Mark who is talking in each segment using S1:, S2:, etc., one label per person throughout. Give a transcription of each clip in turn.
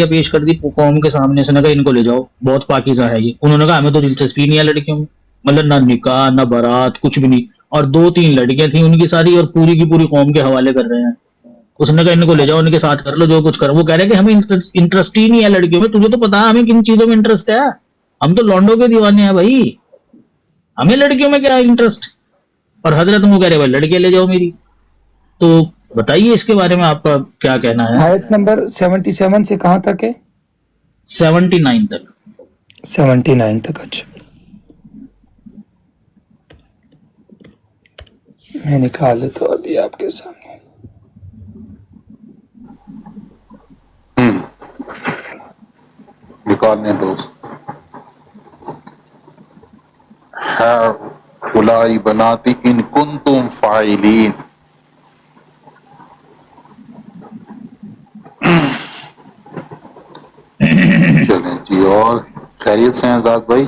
S1: پیش کر دی قوم کے سامنے، اس نے کہا ان کو لے جاؤ، بہت پاکیزہ ہے یہ. انہوں نے کہا ہمیں تو دلچسپی نہیں ہے لڑکیوں میں، مطلب نہ نکاح نہ بارات کچھ بھی نہیں. اور 2-3 لڑکیاں تھیں ان کی ساری، اور پوری کی پوری قوم کے حوالے کر رہے ہیں. اس نے کہا ان کو لے جاؤ، ان کے ساتھ کر لو جو کچھ کرو. وہ کہہ رہے ہیں کہ ہمیں انٹرسٹ ہی نہیں ہے لڑکیوں میں. تجھے تو پتا ہے ہمیں کن چیزوں میں انٹرسٹ ہے، ہم تو لونڈوں کے دیوانے ہیں بھائی، ہمیں لڑکیوں میں کیا انٹرسٹ. اور حضرت وہ کہہ رہے بھائی لڑکیاں لے جاؤ میری. تو بتائیے اس کے بارے میں آپ کا کیا کہنا ہے؟
S2: آیت نمبر 77 سے کہاں تک ہے؟
S1: 79 تک.
S2: 79 تک. اچھا میں نکال لیتا ہوں ابھی آپ کے سامنے.
S3: نکالنے دوست. اولئک بناتی ان کنتم فاعلین. چلیں جی، اور خیریت سے ہیں اعزاز بھائی؟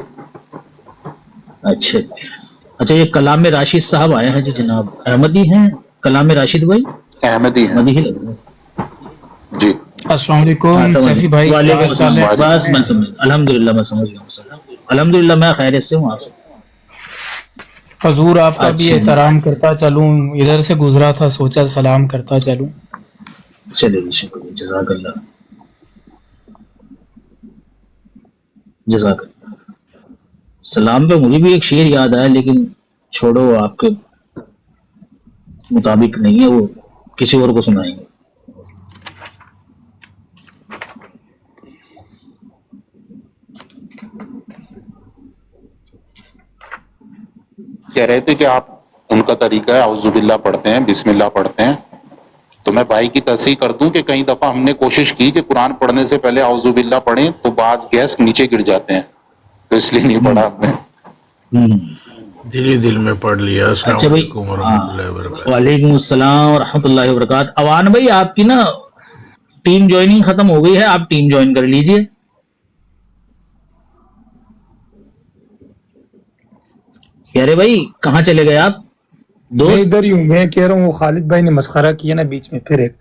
S1: اچھا یہ کلام راشد صاحب آئے ہیں جی، جناب احمدی ہیں کلام راشد بھائی؟
S3: احمدی ہیں
S1: احمدی ہی لگ رہے ہیں.
S3: جی.
S4: السلام علیکم سیفی بھائی.
S1: وعلیکم السلام. بس میں سمجھ الحمدللہ میں سمجھ گیا. الحمدللہ میں خیریت سے ہوں. آپ سے
S4: حضور آپ کا بھی احترام کرتا چلوں، ادھر سے گزرا تھا سوچا سلام کرتا چلوں.
S1: چلے جی، شکریہ، جزاک اللہ جزاک اللہ. سلام پہ مجھے بھی ایک شعر یاد آیا، لیکن چھوڑو آپ کے مطابق نہیں ہے، وہ کسی اور کو سنائیں گے.
S3: کہہ رہے تھے کہ آپ ان کا طریقہ ہے اعوذ باللہ پڑھتے ہیں، بسم اللہ پڑھتے ہیں. تو میں بھائی کی تصحیح کر دوں کہ کئی دفعہ ہم نے کوشش کی کہ قرآن پڑھنے سے پہلے اعوذ باللہ پڑھیں تو بعض گیس نیچے گر جاتے ہیں، تو اس لیے نہیں پڑھا ہم نے.
S5: دل میں پڑھ لیا. السلام
S1: اچھا بھائی،
S5: علیکم ورحمۃ اللہ وبرکاتہ.
S1: وعلیکم السلام ورحمۃ اللہ وبرکاتہ. اوان بھائی آپ کی نا ٹیم جوائننگ ختم ہو گئی ہے، آپ ٹیم جوائن کر لیجئے. کہہ رہے بھائی کہاں چلے گئے آپ
S2: میں
S1: دوست؟
S2: ادھر ہی ہوں. میں کہہ رہا ہوں وہ خالد بھائی نے مسخرہ کیا نا بیچ میں، پھر ایک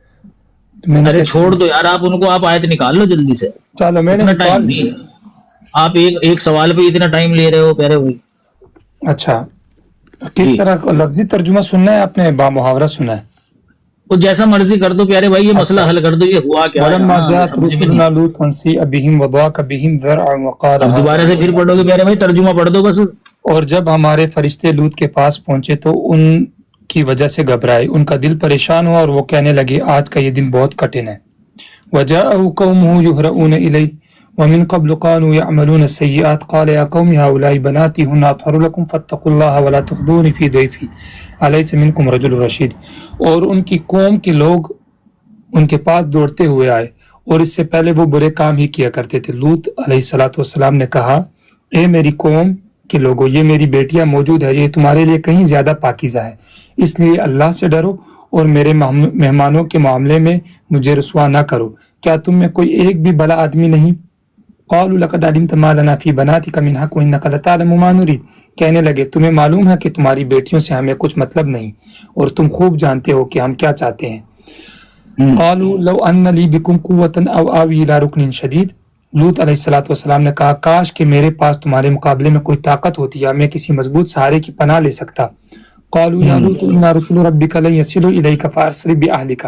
S2: میں نے
S1: ارے
S2: کہا
S1: چھوڑ دو یار، آپ ان کو آپ آیت نکال لو جلدی سے.
S2: چلو میں نے
S1: اتنا ٹائم
S2: نکال
S1: نہیں
S2: دیا.
S1: ہے. آپ ایک سوال پہ اتنا ٹائم لے رہے ہو پیارے بھائی.
S2: اچھا کس
S1: جی،
S2: طرح کا لفظی ترجمہ سننا ہے آپ نے با محاورہ سنا ہے؟
S1: وہ جیسا مرضی کر دو پیارے بھائی، یہ مسئلہ
S2: اچھا
S1: حل کر دو. یہ ہوا کیا ہے
S2: وَلَمَّا
S1: ہاں، یہ
S2: جَاءَتْ
S1: سمجھ میں نہیں.
S2: رُسُلُنَا لُوطًا سِیءَ بِهِمْ وَضَاقَ بِهِمْ ذَرْعًا وَقَالَ
S1: اب دوبارہ سے پھر پڑھو گے پیارے بھائی، ترجمہ پڑھ دو بس.
S2: اور جب ہمارے فرشتے لوط کے پاس پہنچے تو ان کی وجہ سے گھبرائے، ان کا دل پریشان ہوا اور وہ کہنے لگے آج کا یہ دن بہت کٹھن ہے. وَجَاءَهُ قَوْمُهُ يُهْرَعُونَ إِلَيْهِ وَمِن قَبْلُ كَانُوا يَعْمَلُونَ السَّيِّئَاتِ قَالَ يَا قَوْمِ هَؤُلَاءِ بَنَاتِي هُنَّ أَطْهَرُ لَكُمْ فَاتَّقُوا اللَّهَ وَلَا تُخْزُونِي فِي ضَيْفِي أَلَيْسَ مِنكُمْ رَجُلٌ رَشِيدٌ. اور ان کی قوم کے لوگ ان کے پاس دوڑتے ہوئے آئے، اور اس سے پہلے وہ برے کام ہی کیا کرتے تھے. لوط علیہ السلام نے کہا اے میری قوم کے لوگوں، یہ میری بیٹیاں موجود ہے، یہ تمہارے لیے کہیں زیادہ پاکیزہ ہے، اس لیے اللہ سے ڈرو اور میرے مہمانوں کے معاملے میں مجھے رسوا نہ کرو. کیا تم میں کوئی ایک بھی بھلا آدمی نہیں؟ قالوا لقد علمت ما لنا في بناتك من حق وانك لتعلم ما نريد. کہنے لگے تمہیں معلوم ہے کہ تمہاری بیٹیوں سے ہمیں کچھ مطلب نہیں، اور تم خوب جانتے ہو کہ ہم کیا چاہتے ہیں. قالوا لو ان لي بكم قوة او آوي الى ركن شديد. لوط علیہ السلام نے کہا کاش کہ میرے پاس تمہارے مقابلے میں کوئی طاقت ہوتی یا میں کسی مضبوط سہارے کی پناہ لے سکتا. قالوا یا لوط انا رسول ربك لن يصلوا اليك فاسر باهلك.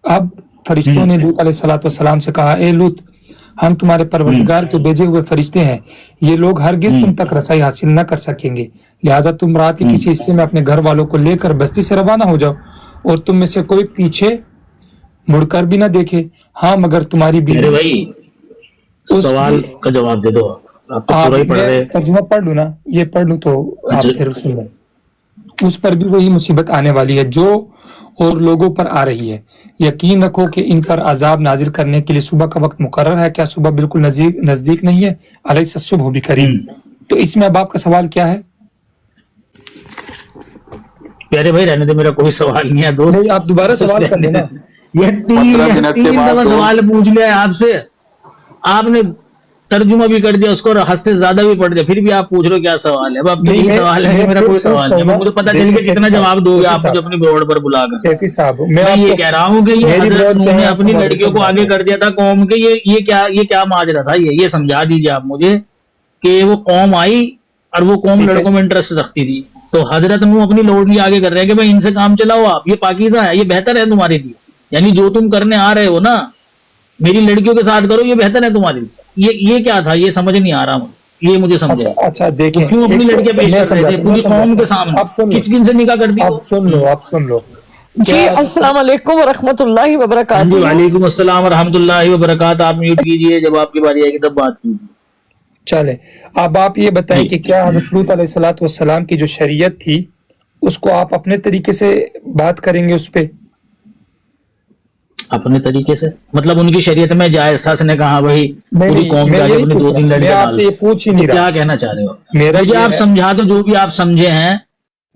S2: اب فرشتوں نے لوط علیہ السلام سے کہا اے لوط، ہم تمہارے پروردگار کے بھیجے ہوئے فرشتے ہیں، یہ لوگ ہرگز تم تک رسائی حاصل نہ کر سکیں گے، لہٰذا تم رات کے کسی حصے میں اپنے گھر والوں کو لے کر بستی سے روانہ ہو جاؤ، اور تم میں سے کوئی پیچھے مڑ کر بھی نہ دیکھے، ہاں مگر تمہاری
S1: میرے بھائی سوال کا جواب دے دو. آپ تو پورا ہی پڑھ رہے.
S2: ترجمہ پڑھ لوں نا، یہ پڑھ لوں تو آپ پھر سن لیں. اس پر بھی وہی مصیبت آنے والی ہے جو اور لوگوں پر آ رہی ہے. یقین رکھو کہ ان پر عذاب نازل کرنے کے لیے صبح کا وقت مقرر ہے. کیا صبح بالکل نزدیک نہیں ہے؟ علیہ الصبح بقریب. تو اس میں اب آپ کا سوال کیا ہے؟
S1: پیارے بھائی رہنے دے، میرا کوئی سوال نہیں ہے دوست.
S2: نہیں آپ دوبارہ سوال کر لیں نا.
S1: یہ 3 دفعہ سوال پوچھ لیا ہے آپ سے. آپ نے ترجمہ بھی کر دیا اس کو اور حد سے زیادہ بھی پڑھ دیا, پھر بھی آپ پوچھ رہے ہو کیا سوال ہے. اب تو
S2: نہیں,
S1: یہی سوال ہے کہ میرا کوئی سوال نہیں, مجھے پتا چل گیا کتنا جواب دو گے آپ مجھے اپنی بورڈ پر بلا کر.
S2: سیفی صاحب
S1: میں یہ کہہ رہا ہوں کہ یہ
S2: میری
S1: حضرت
S2: بات
S1: نوح نے
S2: کیا ہے,
S1: اپنی
S2: آپ
S1: لڑکیوں کو آگے کر دیا تھا قوم کے, یہ کیا ماجرا تھا, یہ سمجھا دیجیے آپ مجھے کہ وہ قوم آئی اور وہ قوم لڑکوں میں انٹرسٹ رکھتی تھی, تو حضرت نوح اپنی لوڈلی آگے کر رہے ہیں کہ بھائی ان سے کام چلاؤ آپ, یہ پاکیزہ ہے, یہ بہتر ہے تمہارے لیے, یعنی جو تم کرنے آ رہے ہو نا میری لڑکیوں کے ساتھ کرو, یہ بہتر ہے تمہارے لیے. یہ کیا تھا, یہ سمجھ نہیں آ رہا مجھے, یہ مجھے سمجھے.
S2: اچھا دیکھیں,
S1: کیوں اپنی لڑکیاں پیش کر رہے تھے پوری قوم کے سامنے, کس کن سے نکاح کر دی؟
S2: آپ سن لو
S6: جی السلام علیکم ورحمۃ اللہ وبرکاتہ.
S1: جی وعلیکم السلام ورحمۃ اللہ وبرکاتہ. آپ میوٹ کیجئے, جب آپ کی باری آئے گی تب بات کیجیے.
S2: چلے اب آپ یہ بتائیں کہ کیا حضرت لوط علیہ الصلوۃ والسلام کی جو شریعت تھی اس کو آپ اپنے طریقے سے بات کریں گے اس پہ؟
S1: اپنے طریقے سے مطلب ان کی شریعت میں جائز تھا, اس نے کہا بھائی پوری قوم کے آگے اپنے 2-3
S2: میں
S1: لڑکے
S2: آپ سے یہ پوچھ ہی نہیں رہا,
S1: کیا کہنا چاہ رہے ہو؟
S2: میرا
S1: مجھے
S2: یہ
S1: آپ
S2: ہے,
S1: سمجھا دو, جو بھی آپ سمجھے ہیں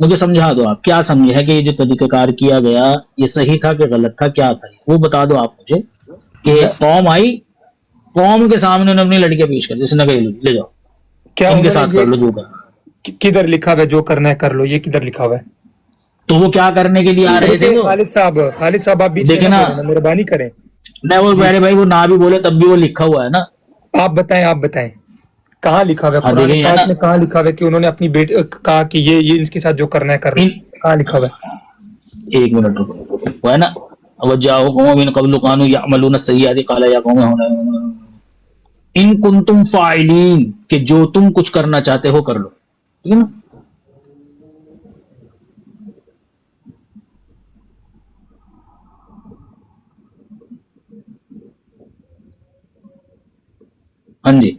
S1: مجھے سمجھا دو. آپ کیا سمجھے ہے کہ یہ جو طریقہ کار کیا گیا یہ صحیح تھا کہ غلط تھا, کیا تھا وہ بتا دو آپ مجھے. کہ قوم آئی, قوم کے سامنے انہوں نے اپنی لڑکیاں پیش کر دی, اس نے کہا لے جاؤ
S2: کیا
S1: ان کے
S2: انہوں نے
S1: ساتھ کر لو جو کرنا.
S2: کدھر لکھا ہوا ہے جو کرنا ہے کر لو, یہ کدھر لکھا ہوا ہے؟
S1: تو وہ کیا کرنے کے لیے آ رہے تھے؟ وہ
S2: خالد صاحب آپ بیچ میں
S1: دیکھیں نا,
S2: مہربانی کریں.
S1: نہیں وہ میرے بھائی وہ نہ بھی بولے تب بھی وہ لکھا ہوا ہے نا.
S2: آپ بتائیں کہاں لکھا ہوا ہے
S1: ہاں
S2: قرآن
S1: دیکھیں
S2: پاک
S1: نا,
S2: میں, کہاں لکھا ہوا ہے کہ انہوں نے اپنی بیٹی کہا کہ یہ ان کے ساتھ جو کرنا ہے کر لو, کہاں لکھا ہوا ہے؟
S1: ایک منٹ رکو, وہ ہے نا وجاءوا قوم من قبل كانوا يعملون السيئات قال يا قوم ان کنتم فاعلین, کہ جو تم کچھ کرنا چاہتے ہو کر لو. ٹھیک ہے نا. ہاں جی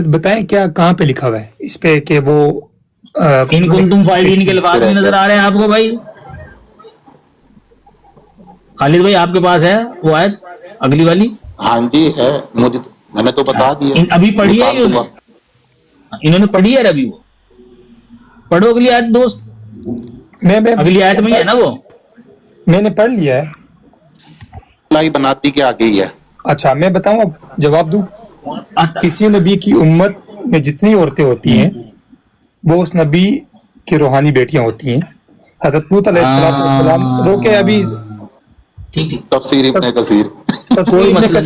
S2: بتائیں کیا کہاں پہ لکھا ہوا ہے اس پہ کہ وہ
S1: ان کنتم فاعلین کے الفاظ میں نظر آ رہے ہیں آپ کو بھائی؟ خالد بھائی آپ کے پاس ہے وہ آیت اگلی والی؟
S3: ہاں جی ہے, مجھے میں نے تو بتا دیا.
S1: ابھی پڑھی ہے
S3: نکال دوں گا.
S1: انہوں نے پڑھی ہے ابھی, وہ پڑھو اگلی آیت دوست,
S2: میں
S1: اگلی آیت میں ہے نا وہ,
S2: میں نے پڑھ لیا ہے.
S3: لائی بناتی کے آگے ہی ہے.
S2: اچھا میں بتاؤں, اب جواب دوں. کسی نبی کی امت میں جتنی عورتیں ہوتی ہیں وہ اس نبی کی روحانی بیٹیاں ہوتی ہیں. حضرت لوط علیہ السلام روکے ابھی
S1: ٹھیک ہے,
S3: تفسیر ابن کثیر.
S1: کوئی مسئلہ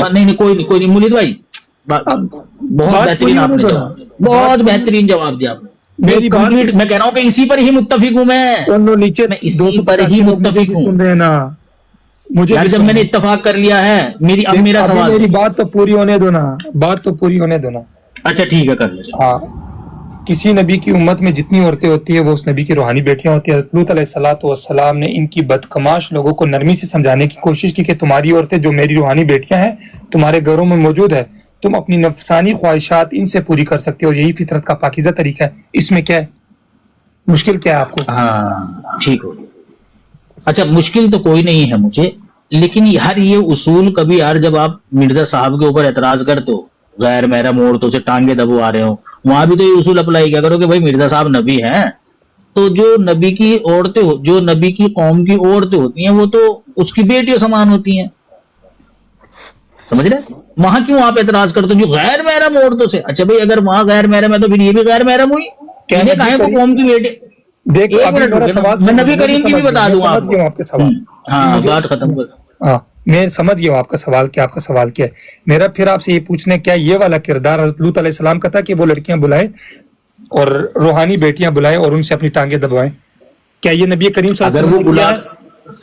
S1: نہیں, کوئی نہیں مولید بھائی, بہت بہترین آپ نے جواب, بہت بہترین جواب دیا آپ نے.
S2: میری بات
S1: میں کہہ رہا ہوں کہ اسی پر ہی متفق ہوں میں
S2: نیچے
S1: اسی پر ہی متفق ہوں.
S2: سن رہے نا مجھے,
S1: یار جب میں نے اتفاق کر لیا ہے اب میرا سوال,
S2: میری بات تو پوری ہونے دو نا, بات تو پوری ہونے دو نا.
S1: اچھا ٹھیک ہے کر لیں.
S2: ہاں, کسی نبی کی امت میں جتنی عورتیں ہوتی ہیں وہ اس نبی کی روحانی بیٹیاں ہوتی ہیں. حضرت لوط علیہ الصلوۃ والسلام نے ان کی بدکماش لوگوں کو نرمی سے سمجھانے کی کوشش کی کہ تمہاری عورتیں جو میری روحانی بیٹیاں ہیں تمہارے گھروں میں موجود ہے, تم اپنی نفسانی خواہشات ان سے پوری کر سکتے ہو, یہی فطرت کا پاکیزہ طریقہ ہے. اس میں کیا ہے, مشکل کیا ہے آپ کو؟
S1: ہاں ٹھیک ہو. اچھا مشکل تو کوئی نہیں ہے مجھے, لیکن ہر یہ اصول کبھی یار جب آپ مرزا صاحب کے اوپر اعتراض کرتے ہو, غیر محرم عورتوں سے ٹانگے دبوا رہے ہو, وہاں بھی تو یہ اصول اپلائی کیا کرو کہ بھائی مرزا صاحب نبی ہیں تو جو نبی کی عورتیں, جو نبی کی قوم کی عورتیں ہوتی ہیں وہ تو اس کی بیٹیوں سامان ہوتی ہیں, سمجھ رہے؟ وہاں کیوں آپ اعتراض کرتے ہو جو غیر محرم عورتوں سے؟ اچھا بھائی اگر وہاں غیر محرم ہے تو پھر یہ بھی غیر محرم ہوئی, انہیں کہا ہے وہ قوم کی بیٹی.
S2: دیکھ
S1: میں نبی کریم کی بھی بتا دوں آپ کو. ہاں بات ختم کر.
S2: ہاں میں سمجھ گیا ہوں آپ کا سوال کیا, آپ کا سوال کیا ہے. میرا پھر آپ سے یہ پوچھنا کیا یہ والا کردار حضرت لوط علیہ السلام کا تھا کہ وہ لڑکیاں بلائیں اور روحانی بیٹیاں بلائیں اور ان سے اپنی ٹانگیں دبوائیں؟ کیا یہ نبی کریم صلی اللہ علیہ وسلم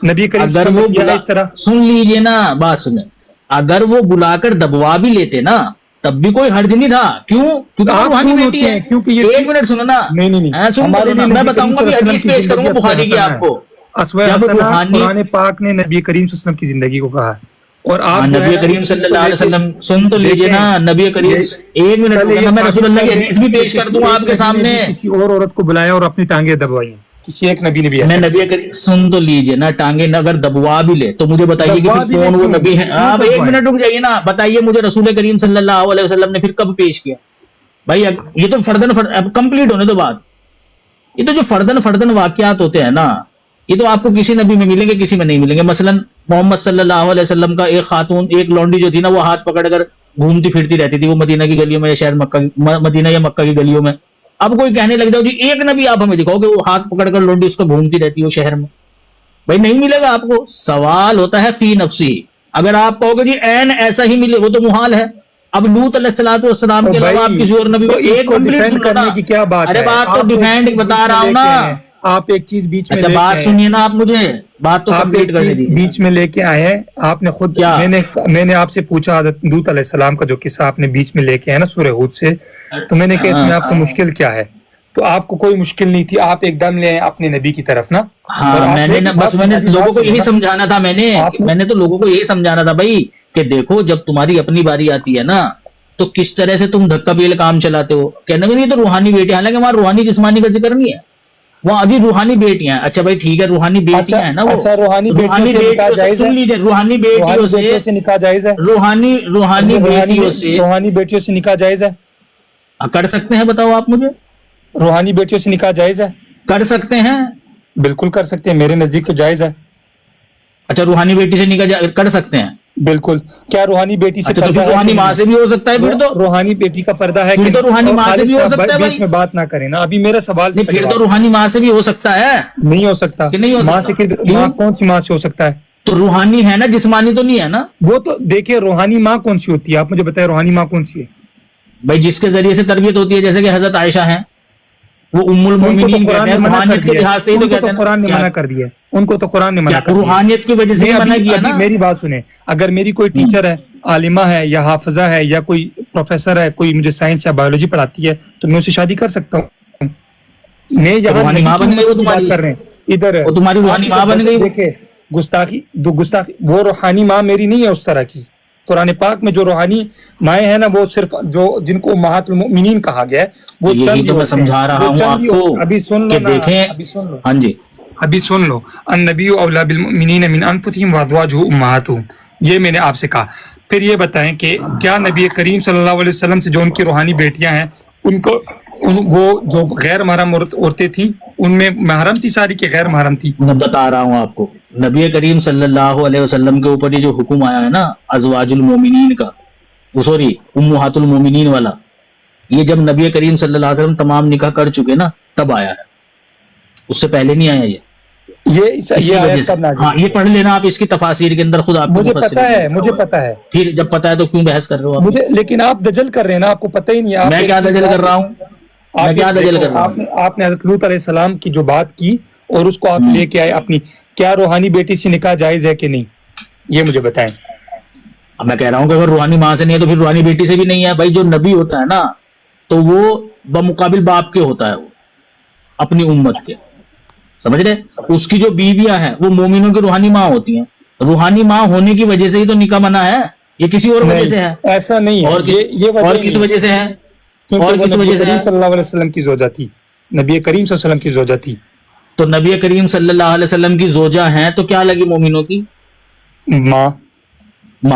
S2: نے نبی کریم صلی اللہ علیہ وسلم نے اس طرح؟
S1: سن لیجئے نا بات سنیں, اگر وہ بلا کر دبوا بھی لیتے نا تب بھی کوئی حرج نہیں تھا. کیوں؟ کیونکہ روحانی بیٹی ہے. ایک منٹ سنو نا, میں بتاؤں گا, حدیث پیش کروں گا بخاری کی آپ کو.
S2: قرآن پاک نے نبی کریم صلی اللہ علیہ وسلم کی زندگی کو کہا ہے, اور آپ
S1: نبی کریم صلی اللہ علیہ وسلم سن تو لیجئے نا, نبی کریم ایک منٹ میں رسول اللہ کی حدیث بھی پیش کر دوں آپ کے سامنے.
S2: کسی اور عورت کو بلایا اور اپنی ٹانگیں دبوائی, کسی ایک نبی نے بھی.
S1: میں نبی کریم سن تو لیجئے نا, ٹانگیں اگر دبوا بھی لے تو مجھے بتائیے کہ کون وہ نبی ہے. آپ ایک منٹ رک جائیے نا, بتائیے مجھے رسول کریم صلی اللہ علیہ وسلم نے پھر کب پیش کیا بھائی؟ یہ تو فردن کمپلیٹ ہونے دو بات. یہ تو جو فردن واقعات ہوتے ہیں نا یہ تو آپ کو کسی نبی میں ملیں گے, کسی میں نہیں ملیں گے. مثلاً محمد صلی اللہ علیہ وسلم کا ایک خاتون, ایک لونڈی جو تھی نا, وہ ہاتھ پکڑ کر گھومتی پھرتی رہتی تھی وہ مدینہ کی گلیوں میں یا شہر مکہ, مدینہ یا مکہ کی گلیوں میں. اب کوئی کہنے لگ جاؤ جی ایک نبی آپ ہمیں دکھاؤ کہ وہ ہاتھ پکڑ کر لونڈی اس کو گھومتی رہتی ہو شہر میں, بھائی نہیں ملے گا آپ کو. سوال ہوتا ہے فی نفسی. اگر آپ کہو گے جی عین ایسا ہی ملے, وہ تو محال ہے. اب لوط علیہ الصلوۃ والسلام کے علاوہ آپ کسی اور نبی کو ایک
S2: ڈیفینڈ کرنے کی کیا بات ہے؟
S1: ارے بات تو ڈیفینڈ بتا رہا ہوں نا.
S2: آپ ایک چیز بیچ میں
S1: اچھا بات سنیے نا آپ, مجھے بات تو کمپلیٹ کرنے دیجیے.
S2: بیچ میں لے کے آئے ہیں آپ نے خود. میں نے آپ سے پوچھا حضرت لوط علیہ السلام کا جو قصہ آپ نے بیچ میں لے کے آئے نا سورہ ہود سے, تو میں نے کہا اس میں آپ کو مشکل کیا ہے؟ تو آپ کو کوئی مشکل نہیں تھی, آپ ایک دم لے آئے اپنے نبی کی طرف نا.
S1: ہاں میں نے بس میں نے لوگوں کو یہی سمجھانا تھا, میں نے تو لوگوں کو یہی سمجھانا تھا بھائی کہ دیکھو جب تمہاری اپنی باری آتی ہے نا تو کس طرح سے تم دھکا بیل کام چلاتے ہو. کہنے کہ یہ تو روحانی بیٹے, حالانکہ وہاں روحانی جسمانی کا ذکر نہیں ہے, وہاں ابھی روحانی بیٹیاں ہیں. اچھا بھائی ٹھیک ہے, روحانی بیٹیاں ہیں نا, وہ روحانی بیٹیوں سے سن لیجیے, روحانی بیٹیوں سے
S2: نکاح جائز ہے. روحانی بیٹیوں سے نکاح جائز ہے,
S1: کر سکتے ہیں, بتاؤ آپ مجھے.
S2: روحانی بیٹیوں سے نکاح جائز ہے؟
S1: کر سکتے ہیں,
S2: بالکل کر سکتے ہیں, میرے نزدیک تو جائز ہے.
S1: اچھا روحانی بیٹی سے نکاح کر سکتے ہیں,
S2: بالکل. کیا روحانی بیٹی سے
S1: پردہ ہے؟ روحانی ماں سے بھی ہو سکتا ہے. پھر تو
S2: روحانی بیٹی کا پردہ ہے,
S1: پھر تو روحانی ماں سے بھی ہو سکتا ہے.
S2: بیچ میں بات نہ کریں نا, ابھی میرا سوال.
S1: پھر تو روحانی ماں سے بھی ہو سکتا ہے.
S2: نہیں ہو سکتا. ماں سے کون سی ماں سے ہو سکتا ہے؟
S1: تو روحانی ہے نا, جسمانی تو نہیں ہے نا.
S2: وہ تو دیکھیں روحانی ماں کون سی ہوتی ہے, آپ مجھے بتائیں روحانی ماں کون سی ہے؟
S1: بھائی جس کے ذریعے سے تربیت ہوتی ہے, جیسے کہ حضرت عائشہ ہیں, وہ ام المومنین کہتے ہیں. روحانیت کے لحاظ سے ہی تو کہتے ہیں.
S2: قرآن نے منع کر دیا, ان کو تو قرآن نے منع کر دیا.
S1: روحانیت کی وجہ سے منع کیا نا.
S2: میری بات سنیں, اگر میری کوئی ٹیچر ہے, عالمہ ہے یا حافظہ ہے یا کوئی پروفیسر ہے, کوئی مجھے سائنس یا بایولوجی پڑھاتی ہے, تو میں اسے شادی کر سکتا ہوں. میں یہاں
S1: روحانی ماں بن گئی وہ تمہاری,
S2: کر رہے ہیں ادھر
S1: وہ تمہاری روحانی ماں بن گئی.
S2: دیکھیں گستاخی وہ روحانی ماں میری نہیں ہے اس طرح کی. قرآن پاک میں جو روحانی مائیں ہیں نا, وہ صرف جو جن کو امہات المؤمنین کہا گیا ہے, وہ
S1: یہی تو میں سمجھا رہا ہوں آپ کو.
S2: ابھی سن لو,
S1: دیکھیں, ہاں جی
S2: ابھی سن لو. النبی اولی بالمؤمنین من انفسہم وازواجہ امہاتہم, یہ میں نے آپ سے کہا. پھر یہ بتائیں کہ کیا نبی کریم صلی اللہ علیہ وسلم سے جو ان کی روحانی بیٹیاں ہیں, ان کو وہ جو غیر محرم عورتیں تھیں, ان میں محرم تھی ساری کے غیر محرم تھی؟
S1: میں بتا رہا ہوں آپ کو, نبی کریم صلی اللہ علیہ وسلم کے اوپر یہ جو حکم آیا ہے نا ازواج المومنین کا, سوری امہات المومنین والا, یہ جب نبی کریم صلی اللہ علیہ وسلم تمام نکاح کر چکے نا تب آیا ہے, اس سے پہلے نہیں آیا. ہاں یہ پڑھ لینا آپ, اس کی تفاسیر کے اندر خود آپ کو
S2: مجھے پتا ہے.
S1: پھر جب پتا ہے تو کیوں بحث کر رہے ہو
S2: مجھے, لیکن آپ دجل کر رہے ہیں نا, آپ کو پتہ ہی نہیں ہے.
S1: میں کیا دجل کر رہا ہوں, میں کیا دجل کر رہا ہوں.
S2: آپ نے حضرت لوط علیہ السلام کی جو بات کی اور اس کو آپ لے کے آئے اپنی, کیا روحانی بیٹی سے نکاح جائز ہے کہ نہیں, یہ مجھے بتائیں.
S1: اب میں کہہ رہا ہوں کہ اگر روحانی ماں سے نہیں ہے تو پھر روحانی بیٹی سے بھی نہیں ہے. بھائی جو نبی ہوتا ہے نا تو وہ بمقابل باپ کے ہوتا ہے, وہ اپنی امت کے, سمجھ رہے. اس کی جو بیویاں ہیں وہ مومنوں کی روحانی ماں ہوتی ہیں. روحانی ماں ہونے کی وجہ سے ہی تو نکاح منع ہے, یہ کسی اور وجہ سے ہے؟
S2: ایسا نہیں ہے.
S1: اور کس وجہ سے ہے؟
S2: اور کس وجہ سے؟ صلی اللہ علیہ وسلم کی زوجہ تھی, نبی کریم صلی اللہ علیہ وسلم کی زوجہ تھی.
S1: تو نبی کریم صلی اللہ علیہ وسلم کی زوجہ ہیں تو کیا لگی مومنوں کی؟
S2: ماں.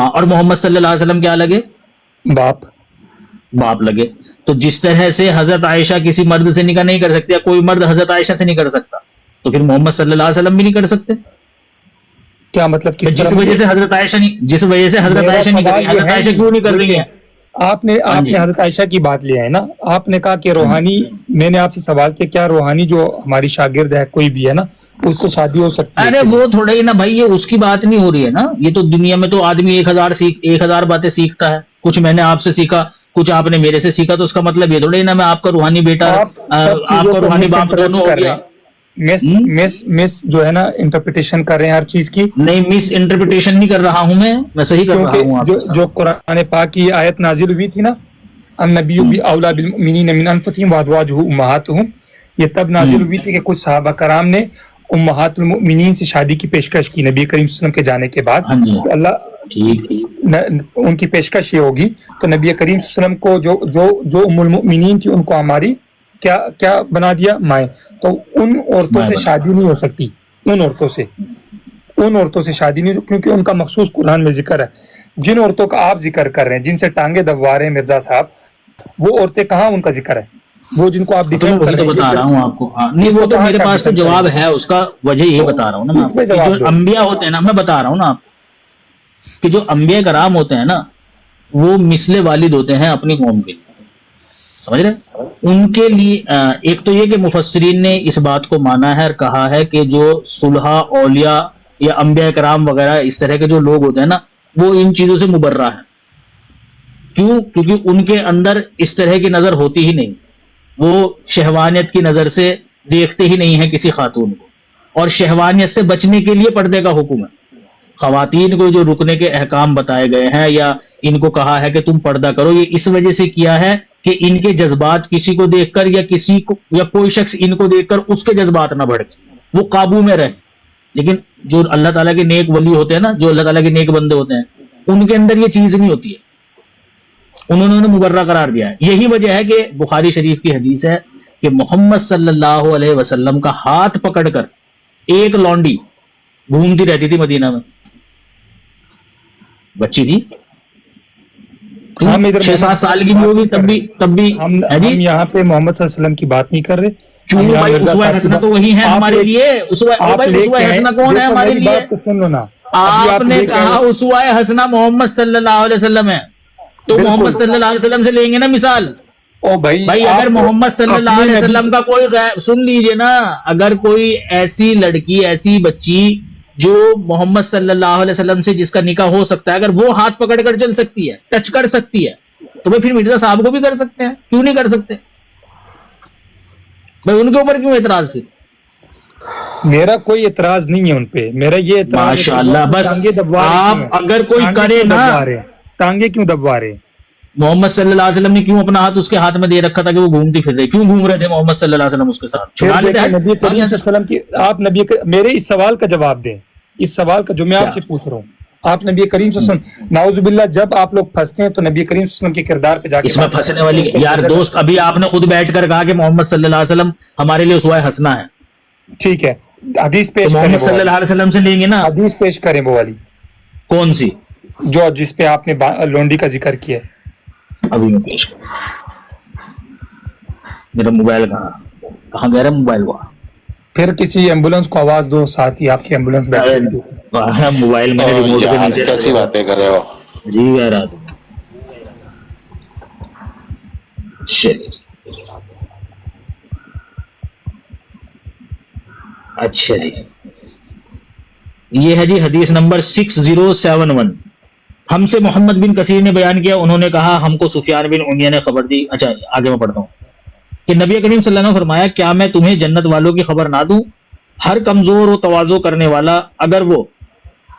S1: اور محمد صلی اللہ علیہ وسلم کیا لگے؟ باپ لگے. تو جس طرح سے حضرت عائشہ کسی مرد سے نکاح نہیں کر سکتے, یا کوئی مرد حضرت عائشہ سے نہیں کر سکتا, تو پھر محمد صلی اللہ علیہ وسلم بھی نہیں کر سکتے.
S2: کیا مطلب؟
S1: جس وجہ سے حضرت عائشہ نہیں کر رہی, حضرت عائشہ کیوں نہیں کر رہی ہیں؟
S2: آپ نے حضرت عائشہ کی بات لیا ہے نا, آپ نے کہا کہ روحانی, میں نے آپ سے سوال کیا کیا روحانی جو ہماری شاگرد ہے کوئی بھی ہے نا, اس کو شادی ہو سکتی ہے؟
S1: ارے وہ تھوڑا ہی نا بھائی, یہ اس کی بات نہیں ہو رہی ہے نا. یہ تو دنیا میں تو آدمی 1000 باتیں سیکھتا ہے. کچھ میں نے آپ سے سیکھا, کچھ آپ نے میرے سے سیکھا, تو اس کا مطلب یہ تھوڑا ہی نا میں آپ کا روحانی بیٹا, آپ کا روحانی باپ دونوں ہو گیا.
S2: مس جو ہے نا انٹرپریٹیشن کر رہے ہیں ہر چیز کی.
S1: نہیں, مس انٹرپریٹیشن نہیں کر رہا ہوں میں صحیح کر رہا ہوں.
S2: جو قرآن پاک کی آیت نازل ہوئی تھی نا, النبی اولی بالمؤمنین من انفسہم وازواجہ امہاتہم, یہ تب نازل ہوئی تھی کہ کچھ صحابہ کرام نے امہات المؤمنین سے شادی کی پیشکش کی نبی کریم صلی اللہ علیہ وسلم کے جانے کے بعد. اللہ ان کی پیشکش یہ ہوگی, تو نبی کریم صلی اللہ علیہ وسلم کو جو ام المؤمنین تھی ان کو ہماری کیا بنا دیا, مائیں. تو ان عورتوں سے شادی نہیں ہو سکتی, ان عورتوں سے شادی نہیں, کیونکہ ان کا مخصوص قرآن میں ذکر ہے. جن عورتوں کا آپ ذکر کر رہے ہیں, جن سے ٹانگیں دبوا رہے ہیں مرزا صاحب, وہ عورتیں کہاں ان کا ذکر ہے؟ وہ جن کو آپ
S1: تو
S2: ڈیفینڈ
S1: وہی
S2: کر
S1: تو
S2: رہے
S1: بتا رہا
S2: ہیں،
S1: ہوں آپ کو. نہیں وہ تو میرے پاس تو جواب ہے اس کا, وجہ یہ بتا رہا ہوں نا میں
S2: اس
S1: آپ
S2: پہ
S1: کو, کہ
S2: جواب
S1: جو
S2: دو.
S1: انبیاء ہوتے ہیں نا, میں بتا رہا ہوں نا آپ کہ جو انبیاء کرام ہوتے ہیں نا وہ مثل والد ہوتے ہیں اپنی قوم کے لیے, سمجھ رہے, ان کے لیے ایک تو یہ کہ مفسرین نے اس بات کو مانا ہے اور کہا ہے کہ جو صلحاء, اولیاء یا انبیاء کرام وغیرہ اس طرح کے جو لوگ ہوتے ہیں نا وہ ان چیزوں سے مبرہ ہیں. کیوں؟ کیونکہ ان کے اندر اس طرح کی نظر ہوتی ہی نہیں, وہ شہوانیت کی نظر سے دیکھتے ہی نہیں ہیں کسی خاتون کو, اور شہوانیت سے بچنے کے لیے پردے کا حکم ہے. خواتین کو جو رکنے کے احکام بتائے گئے ہیں یا ان کو کہا ہے کہ تم پردہ کرو, یہ اس وجہ سے کیا ہے کہ ان کے جذبات کسی کو دیکھ کر یا کسی کو یا کوئی شخص ان کو دیکھ کر اس کے جذبات نہ بڑھ گئے, وہ قابو میں رہے. لیکن جو اللہ تعالیٰ کے نیک ولی ہوتے ہیں نا, جو اللہ تعالیٰ کے نیک بندے ہوتے ہیں, ان کے اندر یہ چیز نہیں ہوتی ہے, انہوں نے مبرہ قرار دیا ہے. یہی وجہ ہے کہ بخاری شریف کی حدیث ہے کہ محمد صلی اللہ علیہ وسلم کا ہاتھ پکڑ کر ایک لونڈی گھومتی رہتی تھی مدینہ میں, بچی تھی,
S2: ہم ادھر
S1: 6-7 سال کی بھی ہوگی تب بھی
S2: ہم یہاں پہ محمد صلی اللہ علیہ وسلم کی بات نہیں کر رہے.
S1: کیوں بھائی؟ اسوہ حسنہ تو وہی ہے ہمارے لیے. اسوہ حسنہ کون ہے ہمارے لیے؟
S2: بات تو سن لو نا,
S1: آپ نے کہا اسوہ حسنہ محمد صلی اللہ علیہ وسلم ہے, تو محمد صلی اللہ علیہ وسلم سے لیں گے نا مثال.
S2: او بھائی
S1: اگر محمد صلی اللہ علیہ وسلم کا کوئی سن لیجئے نا, اگر کوئی ایسی لڑکی, ایسی بچی جو محمد صلی اللہ علیہ وسلم سے جس کا نکاح ہو سکتا ہے, اگر وہ ہاتھ پکڑ کر چل سکتی ہے, ٹچ کر سکتی ہے, تو بھائی پھر مرزا صاحب کو بھی کر سکتے ہیں, کیوں نہیں کر سکتے بھائی؟ ان کے اوپر کیوں اعتراض پھر؟
S2: میرا کوئی اعتراض نہیں ہے ان پہ, میرا یہ اعتراض
S1: ماشاءاللہ. بس آپ اگر کوئی کرے نا,
S2: ٹانگے کیوں دبوا رہے ہیں؟
S1: محمد صلی اللہ علیہ وسلم نے کیوں اپنا ہاتھ اس کے ہاتھ میں دے رکھا تھا کہ وہ گھومتی پھر رہے, کیوں گھوم رہے تھے محمد صلی اللہ علیہ وسلم اس کے ساتھ؟ چھڑا لیتے ہیں
S2: نبی کریم صلی اللہ علیہ وسلم کی. آپ میرے اس سوال کا جواب دیں, اس سوال کا جو میں آپ سے پوچھ رہا ہوں. آپ نبی کریم صلی اللہ علیہ وسلم, نعوذ باللہ, جب آپ لوگ پھنستے ہیں تو نبی کریم صلی اللہ علیہ وسلم کے کردار پہ جا کے
S1: اس میں پھنسنے والی یار دوست, ابھی آپ نے خود بیٹھ کر کہا کہ محمد صلی اللہ علیہ وسلم ہمارے لیے اسوہ حسنہ ہے.
S2: ٹھیک ہے, حدیث پیش کریں,
S1: محمد صلی اللہ علیہ وسلم سے لیں گے نا.
S2: حدیث پیش کریں وہ والی,
S1: کون سی؟
S2: جو جس پہ آپ نے لونڈی کا ذکر کیا.
S1: ابھی میں پیش کروں. میرا موبائل کہاں گیا موبائل؟ ہوا
S2: پھر کسی ایمبولینس کو آواز دو, ساتھ ہی آپ کی ایمبولینس
S1: موبائل میں ریموٹ کے نیچے.
S3: کیسی باتیں کر رہے ہو
S1: جی یار, اچھا جی, یہ ہے جی حدیث نمبر 6071. ہم سے محمد بن کثیر نے بیان کیا, انہوں نے کہا ہم کو سفیان بن امیہ نے خبر دی. اچھا آگے میں پڑھتا ہوں کہ نبی کریم صلی اللہ علیہ وسلم نے فرمایا, کیا میں تمہیں جنت والوں کی خبر نہ دوں؟ ہر کمزور و تواضع کرنے والا اگر وہ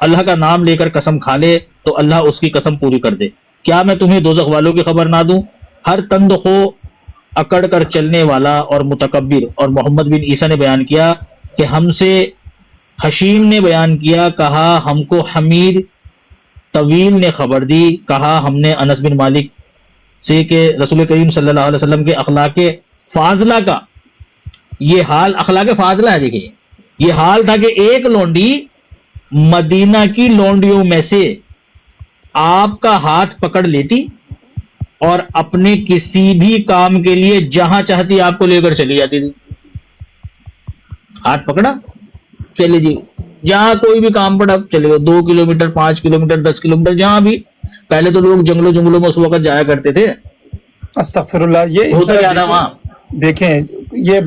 S1: اللہ کا نام لے کر قسم کھا لے تو اللہ اس کی قسم پوری کر دے. کیا میں تمہیں دوزخ والوں کی خبر نہ دوں؟ ہر تند خو اکڑ کر چلنے والا اور متکبر. اور محمد بن عیسیٰ نے بیان کیا کہ ہم سے حشیم نے بیان کیا, کہا ہم کو حمید طویل نے خبر دی, کہا ہم نے انس بن مالک سے کہ رسول کریم صلی اللہ علیہ وسلم کے اخلاق فاضلہ کا یہ حال, اخلاق فاضلہ ہے, دیکھیے یہ حال تھا کہ ایک لونڈی مدینہ کی لونڈیوں میں سے آپ کا ہاتھ پکڑ لیتی اور اپنے کسی بھی کام کے لیے جہاں چاہتی آپ کو لے کر چلی جاتی تھی. ہاتھ پکڑا, چلے جی, جہاں کوئی بھی کام پڑا چلے گا, 2 کلومیٹر 5 کلومیٹر 10 کلومیٹر, جہاں بھی. پہلے تو لوگ جنگلوں میں اس وقت جایا کرتے تھے.
S2: استغفر اللہ, یہ
S1: ہوتا کیا تھا وہاں؟
S2: دیکھیں یہ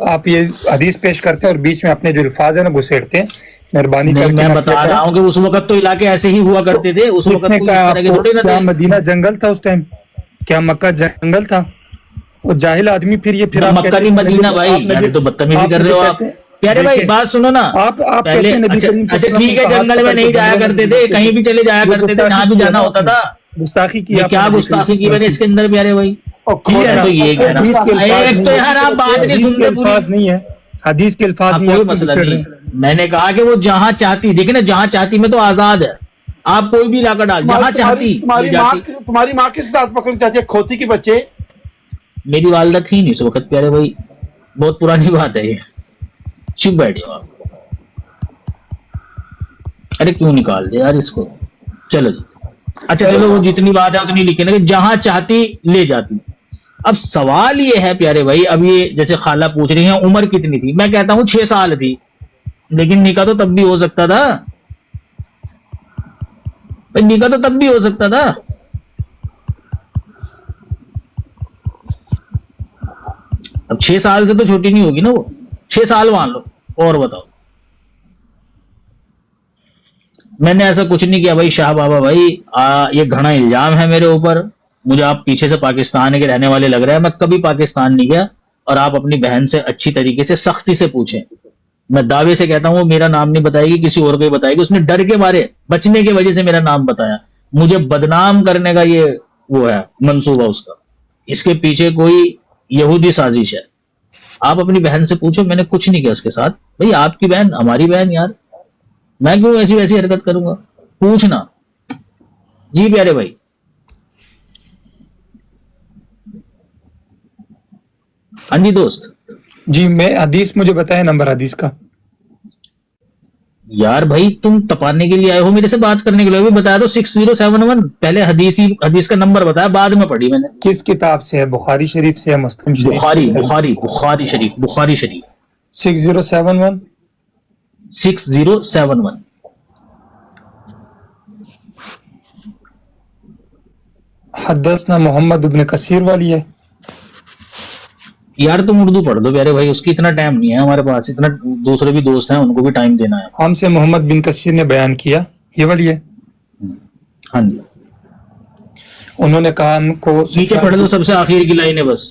S2: آپ یہ حدیث پیش کرتے ہیں اور بیچ میں اپنے جو الفاظ ہیں نا گھسیڑتے ہیں. مہربانی کر کے
S1: میں بتا رہا ہوں کہ اس وقت تو علاقے ایسے ہی ہوا کرتے تھے. اس وقت
S2: نے کہا کیا مدینہ جنگل تھا اس ٹائم؟ کیا مکہ جنگل تھا؟ وہ جاہل آدمی پھر یہ پھر
S1: مکہ نہیں مدینہ بھائی, یار تو بدتمیزی کر رہے ہو آپ. پیارے بھائی بات سنو نا, پہلے اچھا ٹھیک ہے, جنگل میں نہیں جایا کرتے تھے, کہیں بھی چلے جایا کرتے تھے, جہاں بھی جانا ہوتا تھا.
S2: گستاخی کی,
S1: کیا گستاخی کی میں نے اس کے اندر پیارے بھائی؟ تو یہ کہنا ایک تو یار آپ بات نہیں سنتے پوری.
S2: نہیں ہے حدیث کے الفاظ,
S1: کوئی مسئلہ نہیں. میں نے کہا کہ وہ جہاں چاہتی, دیکھیں نا, جہاں چاہتی میں تو آزاد ہے, آپ کوئی بھی علاقہ ڈال, جہاں چاہتی.
S7: تمہاری ماں کس ساتھ پکڑنا چاہتی ہے؟ کھوتی کے بچے.
S1: میری والدہ تھی نہیں اس وقت پیارے بھائی, بہت پرانی بات ہے یہ. چپ بیٹھے ہو آپ, ارے کیوں نکال دے یار اس کو. چلو جی, اچھا چلو وہ جتنی بات ہے اتنی لکھے نا کہ جہاں چاہتی لے جاتی. اب سوال یہ ہے پیارے بھائی، اب یہ جیسے خالہ پوچھ رہی ہیں عمر کتنی تھی، میں کہتا ہوں 6 سال تھی، لیکن نکاح تو تب بھی ہو سکتا تھا، نکاح تو تب بھی ہو سکتا تھا. اب 6 سال سے تو چھوٹی نہیں ہوگی نا وہ، 6 سال مان لو. اور بتاؤ. میں نے ایسا کچھ نہیں کیا بھائی شاہ بابا بھائی، یہ گھنا الزام ہے میرے اوپر، مجھے آپ پیچھے سے پاکستان کے رہنے والے لگ رہے ہیں، میں کبھی پاکستان نہیں گیا. اور آپ اپنی بہن سے اچھی طریقے سے سختی سے پوچھیں، میں دعوے سے کہتا ہوں وہ میرا نام نہیں بتائے گی، کسی اور کو ہی بتائے گی. اس نے ڈر کے مارے بچنے کی وجہ سے میرا نام بتایا، مجھے بدنام کرنے کا یہ وہ ہے منصوبہ اس کا، اس کے پیچھے کوئی یہودی سازش ہے. آپ اپنی بہن سے پوچھو، میں نے کچھ نہیں کیا اس کے ساتھ. بھائی آپ کی بہن ہماری بہن یار، میں کیوں ایسی ویسی حرکت کروں گا؟ پوچھنا. جی پیارے بھائی. ہاں جی دوست.
S2: جی میں حدیث مجھے بتائیں، نمبر حدیث کا.
S1: یار بھائی تم تپانے کے لیے آئے ہو میرے سے بات کرنے کے لیے، بھی بتایا تو 6071. پہلے حدیث کا نمبر بتایا، بعد میں پڑھی میں نے.
S2: کس کتاب سے ہے؟ بخاری شریف سے ہے، مسلم شریف؟
S1: بخاری شریف
S2: 6071.
S1: 6071.
S2: حدثنا محمد ابن کثیر والی ہے.
S1: یار تم اردو پڑھ دو پیارے بھائی، اس کی اتنا ٹائم نہیں ہے ہمارے پاس، اتنا دوسرے بھی دوست ہیں ان کو بھی ٹائم دینا ہے.
S2: ہم سے محمد بن کثیر نے بیان کیا، یہ والی ہے.
S1: ہاں جی.
S2: انہوں نے کہا ہم کو
S1: نیچے پڑھ دو، سب سے آخر کی لائن ہے بس،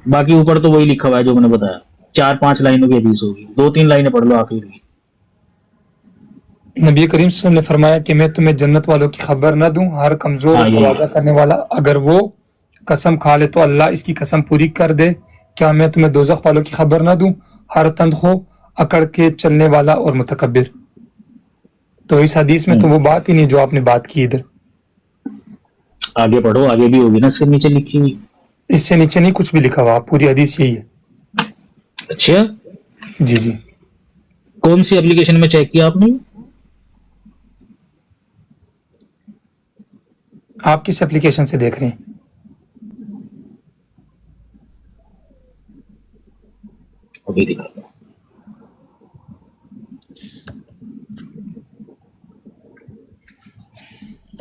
S1: باقی اوپر تو وہی لکھا ہوا ہے جو میں نے بتایا. 4-5 لائنوں کی حدیث ہوگی، 2-3 لائنیں پڑھ لو آخر کی.
S2: نبی کریم صلی اللہ علیہ وسلم نے فرمایا کہ میں تمہیں جنت والوں کی خبر نہ دوں؟ ہر کمزور اور تواضع کرنے والا اگر وہ قسم کھا لے تو اللہ اس کی قسم پوری کر دے. کیا میں تمہیں دوزخ والوں کی خبر نہ دوں؟ ہر تندخو اکڑ کے چلنے والا اور متکبر. تو اس حدیث میں تو وہ بات ہی نہیں جو آپ نے بات کی ادھر.
S1: آگے پڑھو، آگے بھی ہوگی نا اس کے نیچے لکھی ہوئی.
S2: اس سے نیچے نہیں کچھ بھی لکھا ہوا، پوری حدیث یہی ہے.
S1: اچھا
S2: جی جی.
S1: کون سی اپلیکیشن میں چیک کیا آپ نے؟
S2: آپ کس اپلیکیشن سے دیکھ رہے ہیں؟
S1: ابھی دکھاتا ہوں.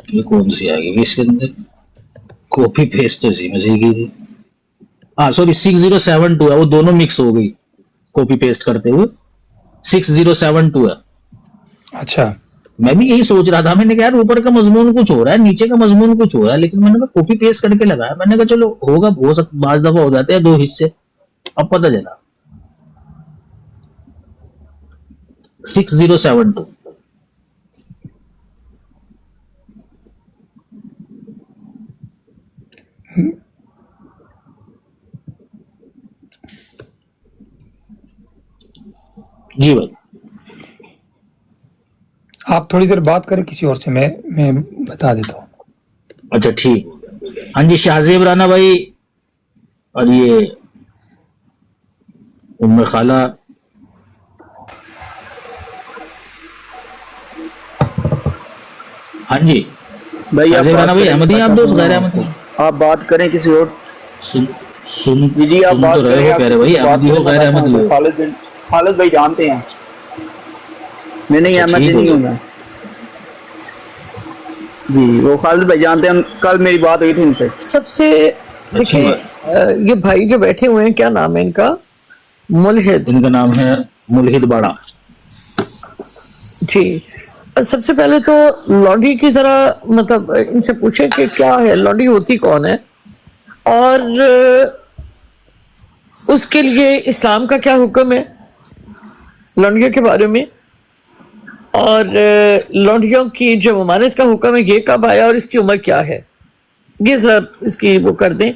S1: یہ کون سی آ گئی اس کے اندر؟ کاپی پیسٹ تو اسی میں سے کی تھی. ہاں سوری 6072 ہے، وہ دونوں مکس ہو گئی کاپی پیسٹ کرتے ہوئے. 6072 ہے.
S2: اچھا
S1: میں بھی یہی سوچ رہا تھا، میں نے کہا یار اوپر کا مضمون کچھ ہو رہا ہے، نیچے کا مضمون کچھ ہو رہا ہے، لیکن میں نے کہا کاپی پیسٹ کر کے لگایا. میں نے کہا چلو ہوگا، ہو سکتا بعض دفعہ ہو جاتے ہیں 2 حصے. اب پتہ چلا 6072. جی بھائی.
S2: آپ تھوڑی دیر بات کریں کسی اور سے، میں بتا دیتا ہوں.
S1: اچھا ٹھیک. ہاں جی شاہزیب رانا بھائی اور یہ ام خالہ. ہاں جی
S8: بھائی
S1: شاہزیب رانا بھائی، احمدی ہیں آپ دوست غیر احمدی؟
S8: آپ بات کریں کسی اور
S1: سن
S8: جی آپ بات
S1: تو رہے
S8: کریں.
S1: ہو پیارے بھائی، احمدی ہو غیر احمدی ہو؟
S8: خالد بھائی جانتے ہیں میں نہیں احمدی نہیں ہوں. جی وہ خالد بھائی جانتے ہیں، کل میری بات ہوئی تھی ان سے.
S6: سب سے دیکھیں یہ بھائی جو بیٹھے ہوئے ہیں، کیا نام ہے ان کا؟ ملحد.
S1: ان کا نام ہے ملحد باڑا.
S6: جی سب سے پہلے تو لانڈری کی ذرا مطلب ان سے پوچھیں کہ کیا ہے لانڈری، ہوتی کون ہے، اور اس کے لیے اسلام کا کیا حکم ہے لانڈریوں کے بارے میں، اور لانڈریوں کی جو ممانعت کا حکم ہے یہ کب آیا اور اس کی عمر کیا ہے. یہ ذرا اس کی وہ کر دیں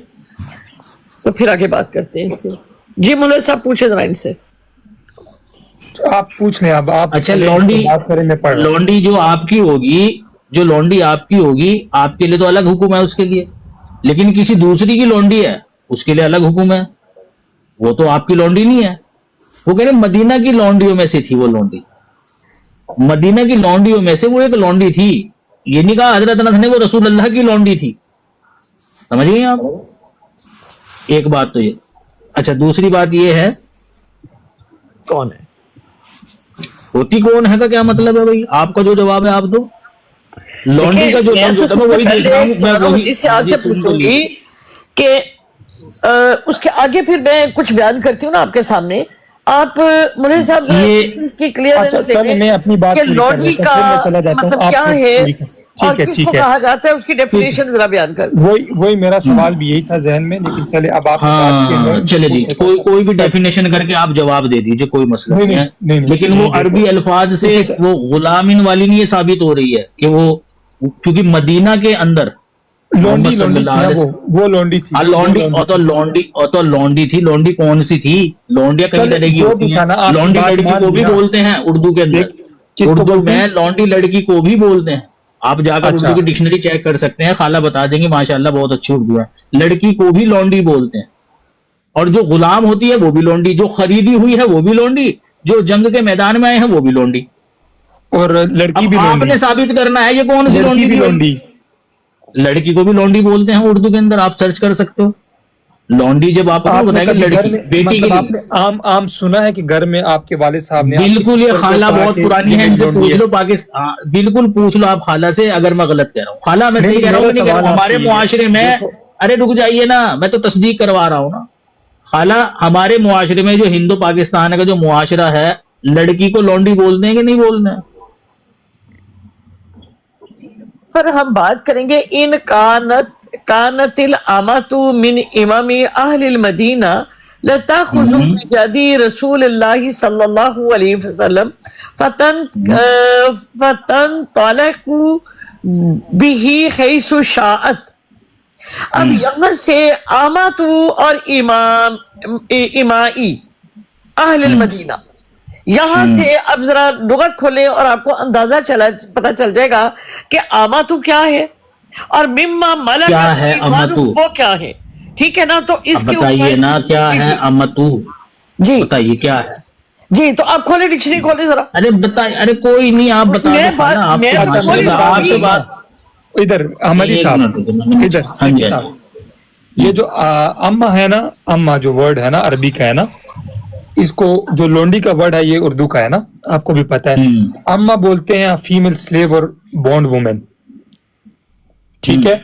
S6: تو پھر آگے بات کرتے ہیں اس سے. جی مولوی صاحب پوچھیں ذرا ان سے.
S2: آپ پوچھ لیں. اب آپ
S1: اچھا لانڈری،
S2: بات کریں، میں پڑھ رہا ہوں.
S1: لانڈری جو آپ کی ہوگی، جو لانڈری آپ کی ہوگی، آپ کے لیے تو الگ حکم ہے اس کے لیے، لیکن کسی دوسری کی لانڈری ہے اس کے لیے الگ حکم ہے. وہ تو آپ کی لانڈری نہیں ہے. وہ کہہ رہے مدینہ کی لانڈریوں میں سے تھی وہ لانڈری، مدینہ کی لانڈریوں میں سے وہ ایک لانڈری تھی. یہ نہیں کہا حضرت انس نے وہ رسول اللہ کی لانڈری تھی. سمجھ گئے آپ؟ ایک بات تو یہ. اچھا دوسری بات یہ ہے
S6: کون ہے
S1: ہوتی کون ہے کا کیا مطلب ہے بھائی؟ آپ کا جو جواب ہے آپ دو. لانڈی کا جو لفظ ہوتا ہے میں وہی دیکھ رہا ہوں. میں وہی
S6: اس سے آپ سے پوچھوں گی کہ اس کے آگے پھر میں کچھ بیان کرتی ہوں نا آپ کے سامنے. آپ مولوی صاحب ذرا اس چیز کی کلیئرنس
S2: اچھا چلے میں اپنی بات
S6: کہ
S2: پوری کر
S6: لانڈری
S2: لیتا ہوں پھر میں چلا
S6: کا
S2: جاتا ہوں.
S6: مطلب
S2: آپ
S6: کیا
S2: پوری
S6: ہے
S2: کر.
S6: اور
S2: ٹھیک ہے
S6: کس کو
S2: ٹھیک ہے.
S6: کہا جاتا ہے اس کی ڈیفینیشن ذرا بیان کر.
S2: وہی میرا سوال بھی یہی تھا ذہن میں, لیکن چلے اب آپ نے بات کی.
S1: ہاں چلے جی کوئی بھی ڈیفینیشن کر کے آپ جواب دے دیجئے, کوئی مسئلہ نہیں ہے. لیکن وہ عربی الفاظ سے وہ غلامن والی نہیں یہ ثابت ہو رہی ہے کہ وہ, کیونکہ مدینہ کے اندر محمد صلی اللہ علیہ وسلم
S2: وہ لونڈی تھی.
S1: لونڈی تھی. لونڈی کون سی تھی؟ لونڈیاں کئی طرح کی ہوتی ہیں. لونڈی لڑکی کو بھی بولتے ہیں اردو کے اندر. اردو میں لونڈی لڑکی کو بھی بولتے ہیں. آپ جا کر اردو کی ڈکشنری چیک کر سکتے ہیں, خالہ بتا دیں گے ماشاءاللہ بہت اچھی اردو ہے. لڑکی کو بھی لونڈی بولتے ہیں. اور جو غلام ہوتی ہے وہ بھی لونڈی, جو خریدی ہوئی ہے وہ بھی لونڈی, جو جنگ کے میدان میں آئے ہیں وہ بھی لونڈی.
S2: اور لڑکی بھی
S1: آپ نے ثابت کرنا ہے یہ کون سی لونڈی تھی. لڑکی کو بھی لونڈی بولتے ہیں اردو کے اندر, آپ سرچ کر سکتے ہو. لونڈی جب آپ کو بتائیں گے لڑکی بیٹی کے
S2: آپ نے عام سنا ہے کہ گھر میں آپ کے والد صاحب نے
S1: بالکل یہ خالہ بہت پرانی ہے, ان سے پوچھ لو پاکستان, بالکل پوچھ لو آپ خالہ سے اگر میں غلط کہہ رہا ہوں. خالہ میں صحیح کہہ رہا ہوں کہ نہیں کہہ رہا ہوں. ہمارے معاشرے میں, ارے رک جائیے نا, میں تو تصدیق کروا رہا ہوں نا. خالہ ہمارے معاشرے میں جو ہندو پاکستان کا جو معاشرہ ہے, لڑکی کو لونڈی بولتے ہیں کہ نہیں بولتے ہیں؟
S6: پر ہم بات کریں گے ان کانت الامات من امام اہل المدینہ لتاخذ بيد رسول اللہ صلی اللہ علیہ وسلم فتنطلق به حیث شاءت. اب یہاں سے آمات اور امائی اہل المدینہ, یہاں سے اب ذرا لغت کھولیں اور آپ کو اندازہ پتہ چل جائے گا کہ آماتو کیا ہے اور مما ملکت
S1: کیا ہے امتو,
S6: وہ کیا ہے. ٹھیک ہے نا, تو اس کے
S1: بتائیے نا کیا ہے امتو,
S6: جی
S1: بتائیے کیا ہے
S6: جی. تو آپ کھولے ڈکشنری کھولے ذرا.
S1: ارے بتائیے, ارے کوئی نہیں آپ بتا دو. آپ سے بات
S2: ادھر احمدی صاحب, ادھر سیٹی صاحب, یہ جو اما ہے نا, اما جو ورڈ ہے نا عربی کا ہے نا, اس کو جو لونڈی کا ورڈ ہے یہ اردو کا ہے نا, آپ کو بھی پتا ہے. اما بولتے ہیں فیمیل سلیو اور بونڈ وومن, ٹھیک ہے.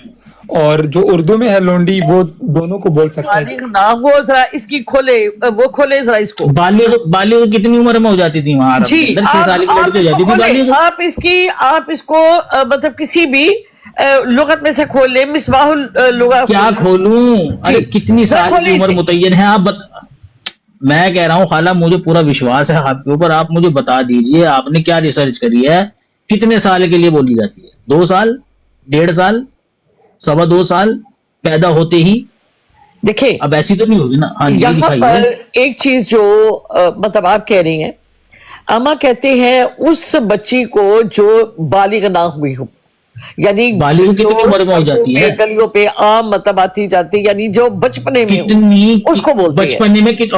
S2: اور جو اردو میں ہے لونڈی وہ دونوں کو بول سکتے ہیں.
S6: نام وہ ذرا اس کی کھولے, وہ کھولے ذرا اس کو.
S1: بالغ کتنی عمر میں ہو جاتی تھی وہاں؟
S6: جی
S1: 6 سال کی لڑکی ہو جاتی تھی بالغ.
S6: آپ اس کو مطلب کسی بھی لغت میں سے کھول لیں, مصباح اللغہ.
S1: کیا کھولوں؟ ارے کتنی سال کی عمر متعین ہے آپ میں کہہ رہا ہوں خالہ مجھے پورا وشواس ہے آپ کے اوپر, آپ مجھے بتا دیجئے آپ نے کیا ریسرچ کری ہے, کتنے سال کے لیے بولی جاتی ہے؟ 2 سال, 1.5 سال, 2.25 سال پیدا ہوتے ہی؟
S6: دیکھیں
S1: اب ایسی تو نہیں ہوگی نا.
S6: یہاں پر ایک چیز جو مطلب آپ کہہ رہی ہیں, اما کہتے ہیں اس بچی کو جو بالغ نہ ہوئی ہو, یعنی
S1: بالغ کتنی عمر میں ہو جاتی ہے؟
S6: گلیوں پہ عام مطلب آتی جاتی, یعنی جو بچپنے میں اس کو بولتے ہیں.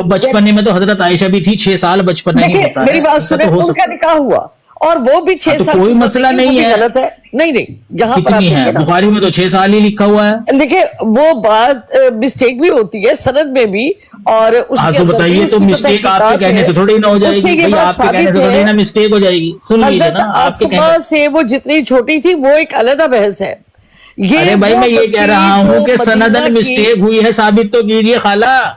S1: بچپنے میں تو حضرت عائشہ بھی تھی 6 سال بچپنے میں.
S6: میری بات سنیں, ان کا نکاح ہوا اور وہ بھی 6 سال,
S1: کوئی مسئلہ نہیں ہے.
S6: غلط ہے نہیں, یہاں پر
S1: کتنی ہے؟ بخاری میں تو 6 سال ہی لکھا ہوا ہے.
S6: دیکھیں وہ بات مسٹیک بھی ہوتی ہے سند میں بھی, اور اس
S1: کے بتائیے تو مسٹیک آپ کے کہنے سے تھوڑی نہ ہو جائے گی, آپ کے کہنے سے تھوڑی نہ مسٹیک ہو جائے گی. سن لیجیے نا, آپ کے کہنے
S6: سے وہ جتنی چھوٹی تھی وہ ایک علیحدہ بحث ہے.
S1: ارے بھائی میں یہ کہہ رہا ہوں کہ سندن مسٹیک ہوئی ہے, ثابت تو کیجیے خالہ.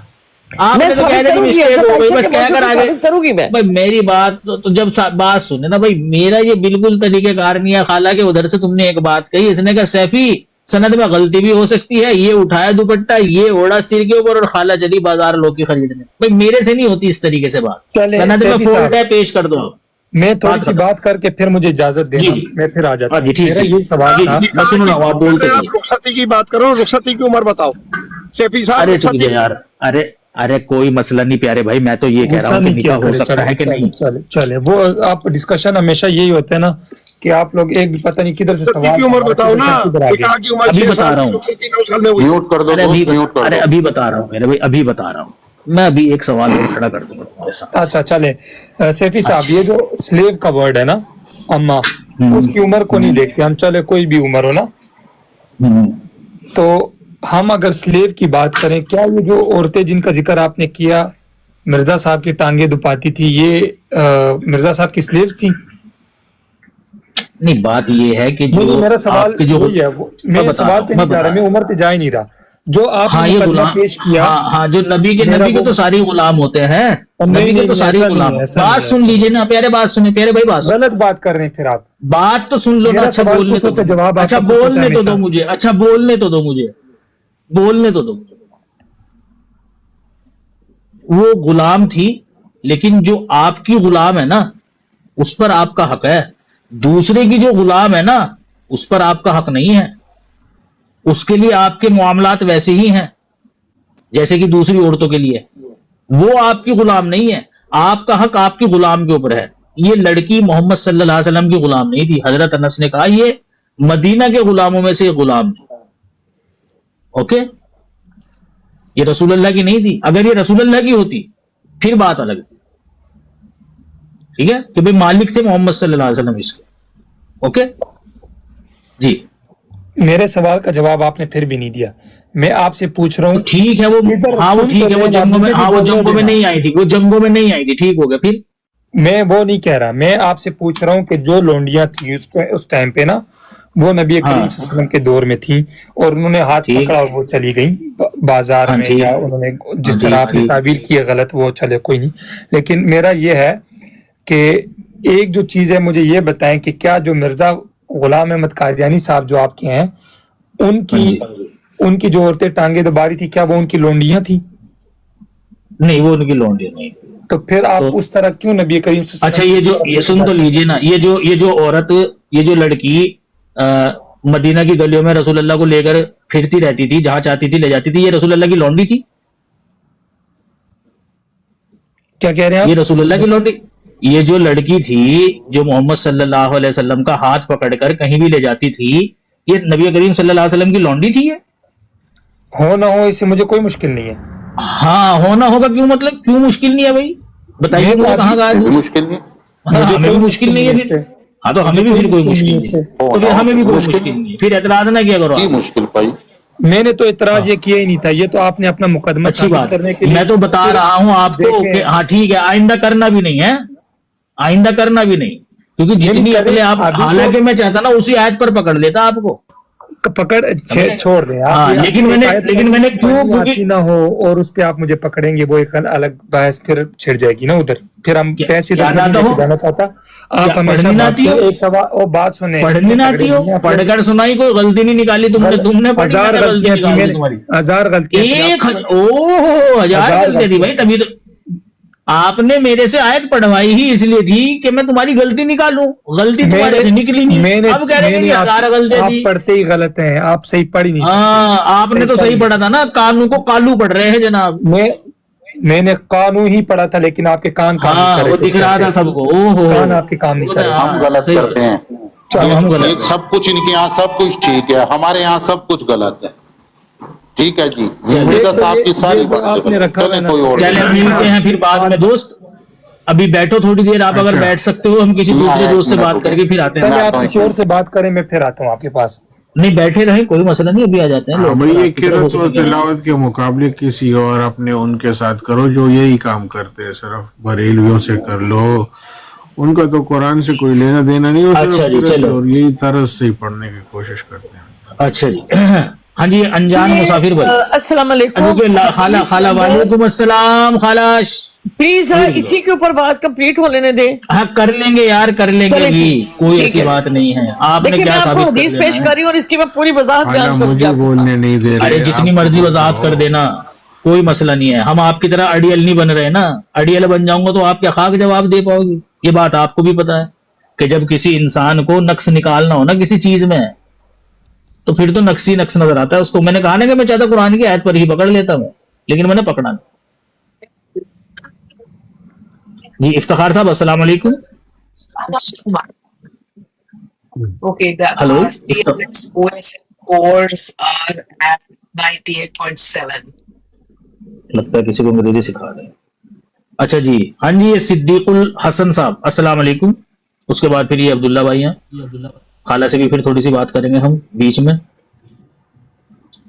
S1: آپ نے تو کہہ دیا مسٹیک ہو گئی, بس کیا کر آگے. بھائی میری بات تو جب بات سنے نا بھائی, میرا یہ بالکل طریقہ کار نہیں ہے خالہ کہ ادھر سے تم نے ایک بات کہی, اس نے کہا سیفی سند میں غلطی بھی ہو سکتی ہے, یہ اٹھایا دوپٹہ, یہ اوڑا سر کے اوپر اور خالہ چلی بازار لوکی خریدنے. بھائی میرے سے نہیں ہوتی اس طریقے سے بات, سند میں فولٹ ہے پیش کر دو.
S2: میں تھوڑی سی بات کر کے پھر مجھے اجازت دینا, میں پھر آ جاتا ہوں. میرا یہ سوال تھا,
S1: میں سن رہا ہوں آپ بولتے ہیں.
S7: رخصتی کی بات کرو, رخصتی کی عمر بتاؤ سیفی صاحب.
S1: ارے ٹھیک ہے یار, ارے کوئی مسئلہ نہیں پیارے بھائی, میں تو یہ کہہ رہا ہوں کہ نکاح ہو سکتا ہے کہ نہیں.
S2: چلے وہ آپ ڈسکشن ہمیشہ یہی ہوتا ہے نا کہ آپ لوگ ایک پتہ نہیں کدھر سے سوال
S7: کی عمر بتاؤ نا.
S1: ابھی بتا رہا ہوں,
S3: میوٹ کر دو,
S1: ارے ابھی بتا رہا ہوں میرے بھائی, ابھی بتا رہا ہوں میں, ابھی ایک سوال اور کھڑا کر دوں گا تمہارے سامنے.
S2: اچھا چلے سیفی صاحب, یہ جو سلیو کا ورڈ ہے نا اما, اس کی عمر کو نہیں دیکھتے ہم, چلے کوئی بھی عمر ہو نا, تو ہم اگر سلیو کی بات کریں، کیا یہ جو عورتیں جن کا ذکر آپ نے کیا مرزا صاحب کی ٹانگیں دپاتی تھی، یہ مرزا صاحب کی سلیوز تھیں؟
S1: نہیں، بات یہ ہے کہ
S2: نہیں،
S1: جو
S2: میرا سوال
S1: آپ کے جو
S2: وہی ہے، میں سوال پہ نہیں جا رہا، میں عمر پہ جا ہی نہیں رہا. جو آپ
S1: ہاں
S2: نے
S1: یہ
S2: مقدمہ
S1: غلام،
S2: پیش کیا،
S1: ہاں جو نبی کے تو ساری غلام ہوتے ہیں، نبی کے تو ساری غلام. بات سن لیجئے نا پیارے، بات سنیں پیارے بھائی، بات سن.
S2: غلط بات کر رہے ہیں پھر آپ.
S1: بات تو سن لو نا.
S2: میرا
S1: اچھا
S2: سوال
S1: بولنے تو
S2: پوچھو تو
S1: دو،
S2: جواب آپ
S1: اچھا
S2: کا پوچھو
S1: بولنے تو دو
S2: ہمیشہ.
S1: مجھے، اچھا بولنے تو دو مجھے، بولنے تو دو. وہ غلام تھی، لیکن جو آپ کی غلام ہے نا اس پر آپ کا حق ہے. دوسرے کی جو غلام ہے نا اس پر آپ کا حق نہیں ہے. اس کے لیے آپ کے معاملات ویسے ہی ہیں جیسے کہ دوسری عورتوں کے لیے. وہ آپ کی غلام نہیں ہے. آپ کا حق آپ کی غلام کے اوپر ہے. یہ لڑکی محمد صلی اللہ علیہ وسلم کی غلام نہیں تھی. حضرت انس نے کہا یہ مدینہ کے غلاموں میں سے ایک غلام تھی. اوکے، یہ رسول اللہ کی نہیں تھی. اگر یہ رسول اللہ کی ہوتی پھر بات الگ تھی. ٹھیک ہے، کہ بھئی مالک تھے محمد صلی اللہ علیہ وسلم اس کے. اوکے جی.
S2: میرے سوال کا جواب آپ نے پھر بھی نہیں دیا. میں آپ سے پوچھ رہا ہوں.
S1: ٹھیک ہے، وہ ہاں وہ ٹھیک ہے، وہ جنگوں میں، ہاں وہ جنگوں میں نہیں آئی تھی، وہ جنگوں میں نہیں آئی تھی. ٹھیک ہو گیا. پھر
S2: میں وہ نہیں کہہ رہا، میں آپ سے پوچھ رہا ہوں کہ جو لونڈیاں تھیں اس ٹائم پہ نا، وہ نبی کریم صلی اللہ علیہ وسلم کے دور میں تھیں، اور انہوں نے ہاتھ پکڑا اور وہ چلی گئیں بازار میں، یا انہوں نے جس طرح آپ نے تعبیر کی ہے غلط، وہ چلے کوئی نہیں. لیکن میرا یہ ہے کہ ایک جو چیز ہے، مجھے یہ بتائیں کہ کیا جو مرزا غلام احمد قادیانی صاحب جو آپ کے ہیں، ان کی جو عورتیں ٹانگیں دبا رہی تھی، کیا وہ ان کی لونڈیاں تھیں؟
S1: نہیں، وہ ان کی لونڈی نہیں.
S2: تو پھر آپ اس طرح کیوں نبی کریم صلی اللہ علیہ وسلم؟
S1: اچھا، یہ سن تو لیجئے نا. یہ جو عورت، یہ جو لڑکی مدینہ کی گلیوں میں رسول اللہ کو لے کر پھرتی رہتی تھی، جہاں چاہتی تھی لے جاتی تھی، یہ رسول اللہ کی لونڈی تھی؟
S2: کیا کہہ رہے ہیں
S1: یہ رسول اللہ کی لونڈی؟ یہ جو لڑکی تھی جو محمد صلی اللہ علیہ وسلم کا ہاتھ پکڑ کر کہیں بھی لے جاتی تھی، یہ نبی کریم صلی اللہ علیہ وسلم کی لونڈی تھی؟ یہ
S2: ہو نہ ہو اس سے مجھے کوئی مشکل نہیں ہے.
S1: ہاں ہونا ہوگا. کیوں مطلب کیوں مشکل نہیں ہے بھائی؟ بتائیے مجھے کہاں کا
S3: مشکل نہیں.
S1: ہمیں بھی مشکل نہیں ہے پھر. ہاں تو ہمیں بھی پھر کوئی مشکل نہیں ہے. تو پھر ہمیں بھی کوئی مشکل نہیں ہے. پھر اعتراض نہ کیا کرو.
S3: مشکل پائی
S2: میں نے تو اعتراض یہ کیا ہی نہیں تھا. یہ تو آپ نے اپنا مقدمہ
S1: اچھی بات
S2: کرنے کے لیے،
S1: میں تو بتا رہا ہوں آپ کو کہ ہاں ٹھیک ہے، آئندہ کرنا بھی نہیں ہے، آئندہ کرنا بھی نہیں. کیونکہ جتنی عقلیں آپ، حالانکہ میں چاہتا نا اسی آیت پر پکڑ لیتا آپ کو.
S2: پکڑ چھوڑ دیں
S1: لیکن میں نے کیوں
S2: نہ ہو، اور اس پہ آپ مجھے پکڑیں گے، وہ ایک الگ بحث پھر چھڑ جائے گی نا ادھر. پھر ہم پیسے جانا چاہتا. آپ
S1: پڑھنی نہ آتی ہو،
S2: ایک سوال اور بات سنیں،
S1: پڑھنی نہ آتی ہو، پڑھ کر سنائی، کوئی غلطی نہیں نکالی تم نے پڑھی،
S2: ہزار غلطیاں تھی، ہزار غلطیاں.
S1: ایک ہزار غلطیاں تھی بھائی. تبھی تو آپ نے میرے سے آیت پڑھوائی ہی اس لیے تھی کہ میں تمہاری غلطی نکالوں. غلطی تمہارے سے نکلی نہیں. اب کہہ رہے ہیں ہزار غلطیاں تھی.
S2: آپ پڑھتے ہی غلط ہیں، آپ صحیح پڑھ ہی نہیں.
S1: ہاں آپ نے تو صحیح پڑھا تھا نا. کانوں کو کالو پڑھ رہے ہیں جناب.
S2: میں نے قانون ہی پڑھا تھا، لیکن آپ کے کان کام نہیں کر رہے.
S1: وہ دکھ رہا تھا سب کو.
S2: کان آپ کے کام نہیں کر رہے.
S3: ہم غلط کرتے ہیں. سب کچھ ان کے یہاں سب کچھ ٹھیک ہے، ہمارے یہاں سب کچھ غلط ہے. ٹھیک ہے جی. مرزا صاحب کی ساری
S1: چلے ملتے ہیں پھر بعد میں دوست. ابھی بیٹھو تھوڑی دیر آپ، اگر بیٹھ سکتے ہو. ہم کسی دوسرے دوست سے بات کر کے پھر آتے ہیں.
S2: پہلے آپ کسی اور سے بات کریں، میں پھر آتا ہوں آپ کے پاس.
S1: نہیں بیٹھے رہیں، کوئی مسئلہ نہیں، ابھی آ جاتے ہیں.
S5: یہ قرأت و تلاوت کے مقابلے کسی اور اپنے ان کے ساتھ کرو جو یہی کام کرتے ہیں. صرف بریلویوں سے کر لو، ان کا تو قرآن سے کوئی لینا دینا نہیں.
S1: اچھا جی چلو،
S5: اور یہی طرز سے پڑھنے کی کوشش کرتے ہیں.
S1: اچھا جی. ہاں جی انجان مسافر بھائی،
S6: السلام علیکم.
S1: خالہ وعلیکم السلام. خالہ
S6: پلیز اسی کے اوپر بات کمپلیٹ ہو لینے دیں.
S1: ہاں کر لیں گے یار، کر لیں گے جی، کوئی ایسی بات نہیں ہے. آپ نے
S6: لیکن
S1: کیا
S6: میں آپ کو
S1: ثابت
S6: حدیث
S1: کر
S6: پیش
S1: دینا
S6: کر رہی ہوں اور اس کی میں پوری وضاحت بیان کروں گی.
S5: مجھے بولنے نہیں دے رہے.
S1: ارے جتنی مرضی وضاحت کر دینا، کوئی مسئلہ نہیں ہے. ہم آپ کی طرح اڑیل نہیں بن رہے نا. اڑیل بن جاؤں گا تو آپ کیا خاک جواب دے پاؤ گی؟ یہ بات آپ کو بھی پتا ہے کہ جب کسی انسان کو نقص نکالنا ہو نا کسی چیز میں، تو پھر تو نقص ہی نقص نظر آتا ہے اس کو. میں نے کہا نا کہ میں چاہتا قرآن کی آیت پر ہی پکڑ لیتا ہوں، لیکن میں نے پکڑا نہیں. جی افتخار صاحب السلام علیکم.
S9: Okay, the
S1: Hello?
S9: TLS OSM scores are at 98.7.
S1: لگتا ہے کسی کو انگریزی سکھا رہے ہیں. اچھا جی. ہاں جی یہ صدیق الحسن صاحب السلام علیکم. اس کے بعد پھر یہ عبداللہ بھائی ہیں. خالہ سے بھی پھر تھوڑی سی بات کریں گے ہم بیچ میں.